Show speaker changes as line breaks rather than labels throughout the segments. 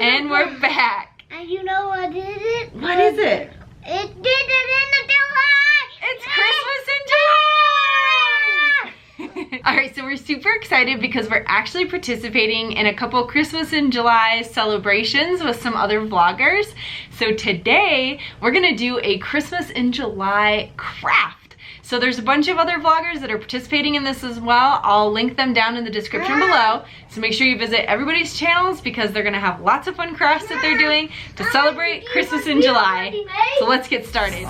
And we're back.
And you know what is it?
What is it?
It did it in July!
It's Christmas in July! Alright, so we're super excited because we're actually participating in a couple Christmas in July celebrations with some other vloggers. So today, we're gonna do a Christmas in July craft. So there's a bunch of other vloggers that are participating in this as well. I'll link them down in the description below. So make sure you visit everybody's channels because they're gonna have lots of fun crafts that they're doing to celebrate Christmas in July. So let's get started.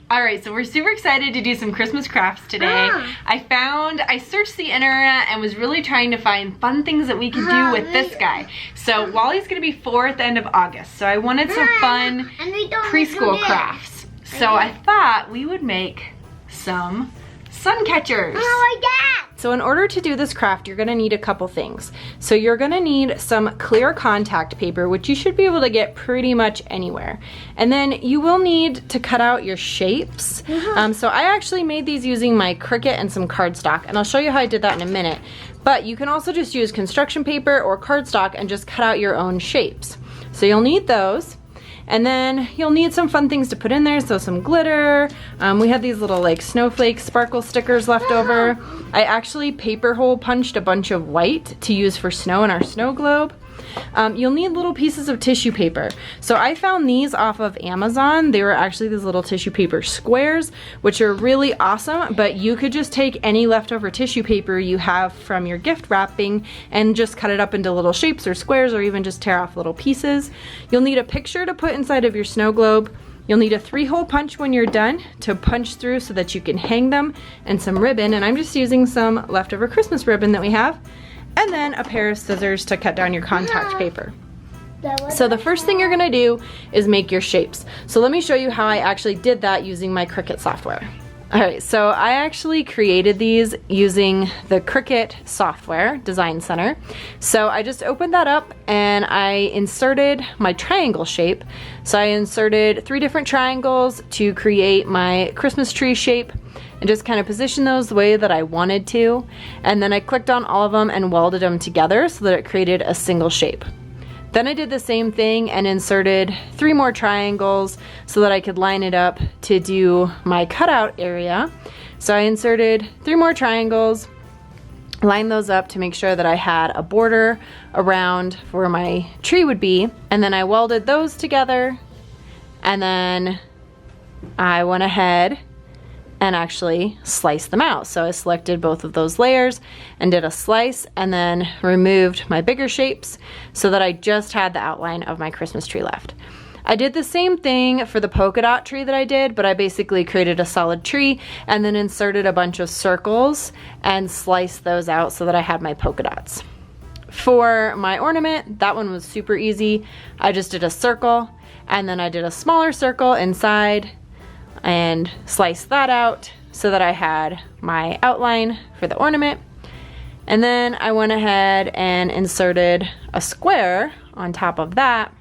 Alright, so we're super excited to do some Christmas crafts today. I searched the internet and was really trying to find fun things that we could do with this guy. So Wally's gonna be 4 at the end of August, so I wanted some fun preschool crafts. So I thought we would make some Suncatchers.
Oh my God!
So in order to do this craft, you're gonna need a couple things. So you're gonna need some clear contact paper, which you should be able to get pretty much anywhere. And then you will need to cut out your shapes. So I actually made these using my Cricut and some cardstock, and I'll show you how I did that in a minute. But you can also just use construction paper or cardstock and just cut out your own shapes. So you'll need those. And then you'll need some fun things to put in there, so some glitter. We had these little like snowflake sparkle stickers left over. I actually paper hole punched a bunch of white to use for snow in our snow globe. You'll need little pieces of tissue paper. So I found these off of Amazon. They were actually these little tissue paper squares, which are really awesome, but you could just take any leftover tissue paper you have from your gift wrapping and just cut it up into little shapes or squares, or even just tear off little pieces. You'll need a picture to put inside of your snow globe. You'll need a 3-hole punch when you're done to punch through so that you can hang them, and some ribbon, and I'm just using some leftover Christmas ribbon that we have. And then a pair of scissors to cut down your contact paper. So the first thing you're gonna do is make your shapes. So let me show you how I actually did that using my Cricut software. Alright, so I actually created these using the Cricut software design center. So I just opened that up and I inserted my triangle shape. So I inserted 3 different triangles to create my Christmas tree shape, and just kind of position those the way that I wanted to. And then I clicked on all of them and welded them together so that it created a single shape. Then I did the same thing and inserted 3 more triangles so that I could line it up to do my cutout area. So I inserted 3 more triangles, lined those up to make sure that I had a border around where my tree would be, and then I welded those together, and then I went ahead and actually slice them out. So I selected both of those layers and did a slice, and then removed my bigger shapes so that I just had the outline of my Christmas tree left. I did the same thing for the polka dot tree that I did, but I basically created a solid tree and then inserted a bunch of circles and sliced those out so that I had my polka dots. For my ornament, that one was super easy. I just did a circle, and then I did a smaller circle inside and sliced that out so that I had my outline for the ornament. And then I went ahead and inserted a square on top of that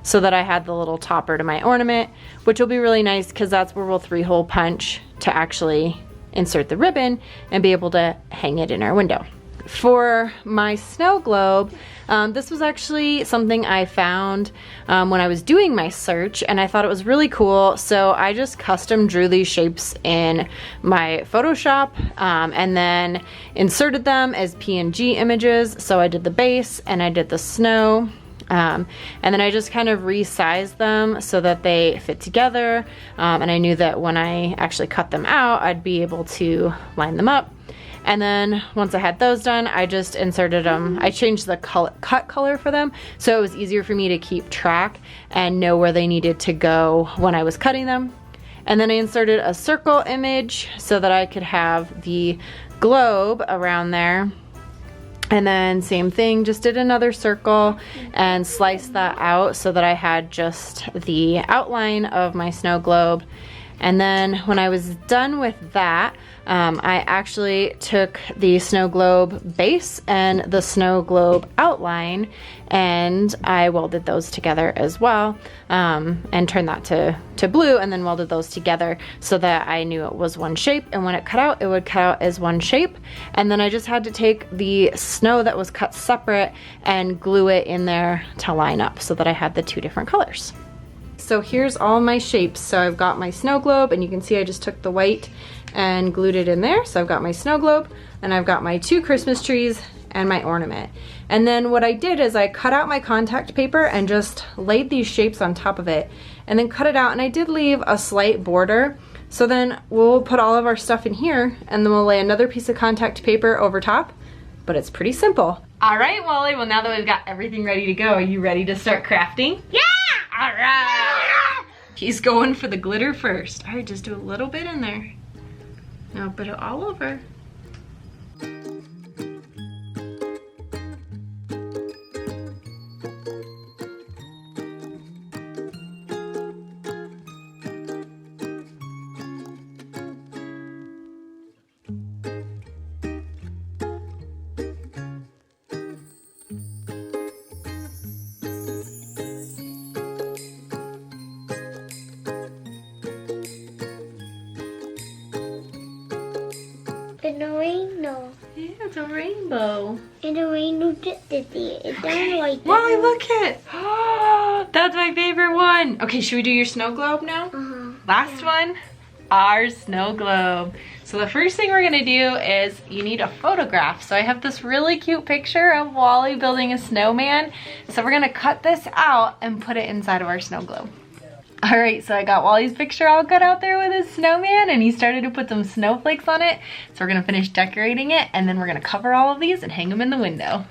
so that I had the little topper to my ornament, which will be really nice because that's where we'll 3-hole punch to actually insert the ribbon and be able to hang it in our window. For my snow globe, this was actually something I found when I was doing my search, and I thought it was really cool, so I just custom drew these shapes in my Photoshop and then inserted them as PNG images. So I did the base and I did the snow, and then I just kind of resized them so that they fit together, and I knew that when I actually cut them out, I'd be able to line them up. And then once I had those done, I just inserted them. I changed the cut color for them so it was easier for me to keep track and know where they needed to go when I was cutting them. And then I inserted a circle image so that I could have the globe around there. And then same thing, just did another circle and sliced that out so that I had just the outline of my snow globe. And then when I was done with that, I actually took the snow globe base and the snow globe outline, and I welded those together as well, and turned that to blue, and then welded those together so that I knew it was one shape, and when it cut out, it would cut out as one shape. And then I just had to take the snow that was cut separate and glue it in there to line up so that I had the two different colors. So here's all my shapes. So I've got my snow globe, and you can see I just took the white and glued it in there. So I've got my snow globe, and I've got my two Christmas trees and my ornament. And then what I did is I cut out my contact paper and just laid these shapes on top of it and then cut it out, and I did leave a slight border. So then we'll put all of our stuff in here, and then we'll lay another piece of contact paper over top, but it's pretty simple. All right, Wally, well now that we've got everything ready to go, are you ready to start crafting?
Yeah!
All right. He's going for the glitter first. All right, just do a little bit in there. Now put it all over.
In a rainbow.
Yeah, it's a rainbow.
In a rainbow just did it. It doesn't like that.
Wally, look it. Oh, that's my favorite one. Okay, should we do your snow globe now? Last one, our snow globe. So the first thing we're gonna do is you need a photograph. So I have this really cute picture of Wally building a snowman. So we're gonna cut this out and put it inside of our snow globe. All right, so I got Wally's picture all cut out there with his snowman, and he started to put some snowflakes on it. So we're gonna finish decorating it, and then we're gonna cover all of these and hang them in the window.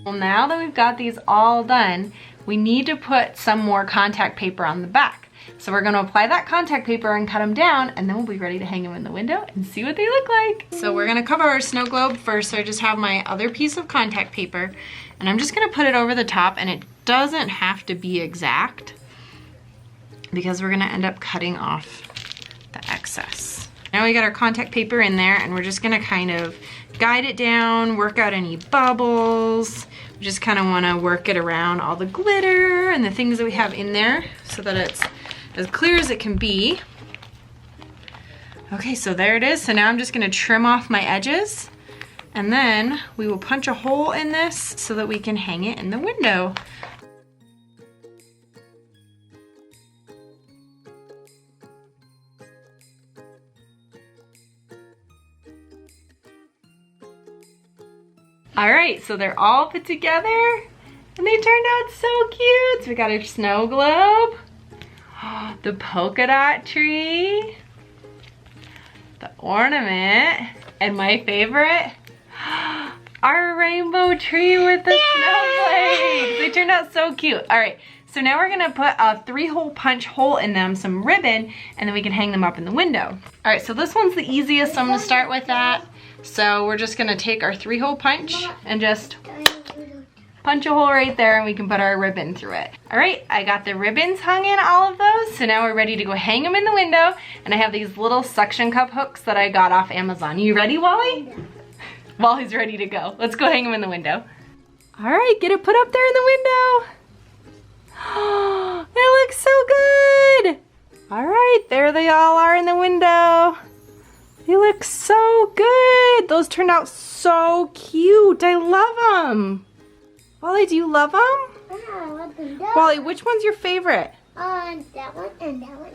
Well, now that we've got these all done, we need to put some more contact paper on the back. So we're gonna apply that contact paper and cut them down, and then we'll be ready to hang them in the window and see what they look like. So we're gonna cover our snow globe first. So I just have my other piece of contact paper, and I'm just gonna put it over the top, and it doesn't have to be exact because we're gonna end up cutting off the excess. Now we got our contact paper in there, and we're just gonna kind of guide it down, work out any bubbles. We just kind of want to work it around all the glitter and the things that we have in there so that it's as clear as it can be. Okay, so there it is. So now I'm just going to trim off my edges, and then we will punch a hole in this so that we can hang it in the window. All right, so they're all put together and they turned out so cute. So we got our snow globe, the polka dot tree, the ornament, and my favorite, our rainbow tree with the snowflakes. They turned out so cute. All right, so now we're gonna put a 3-hole punch hole in them, some ribbon, and then we can hang them up in the window. All right, so this one's the easiest, so I'm gonna start with that. So we're just gonna take our 3-hole punch and just punch a hole right there, and we can put our ribbon through it. All right, I got the ribbons hung in all of those, so now we're ready to go hang them in the window, and I have these little suction cup hooks that I got off Amazon. You ready, Wally? Wally's ready to go. Let's go hang them in the window. All right, get it put up there in the window. It looks so good. All right, there they all are in the window. They look so good. Those turned out so cute. I love them. Wally, do you love them?
I love them.
Wally, which one's your favorite?
That one and that one and that one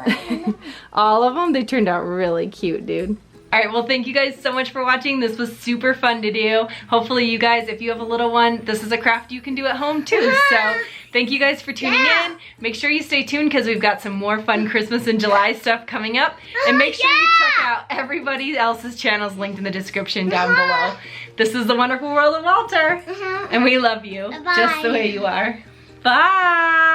and that one.
All of them? They turned out really cute, dude. All right, well, thank you guys so much for watching. This was super fun to do. Hopefully you guys, if you have a little one, this is a craft you can do at home too. So thank you guys for tuning in. Make sure you stay tuned because we've got some more fun Christmas and July stuff coming up. And make sure you check out everybody else's channels linked in the description down below. This is The Wonderful World of Walter. And we love you just the way you are. Bye.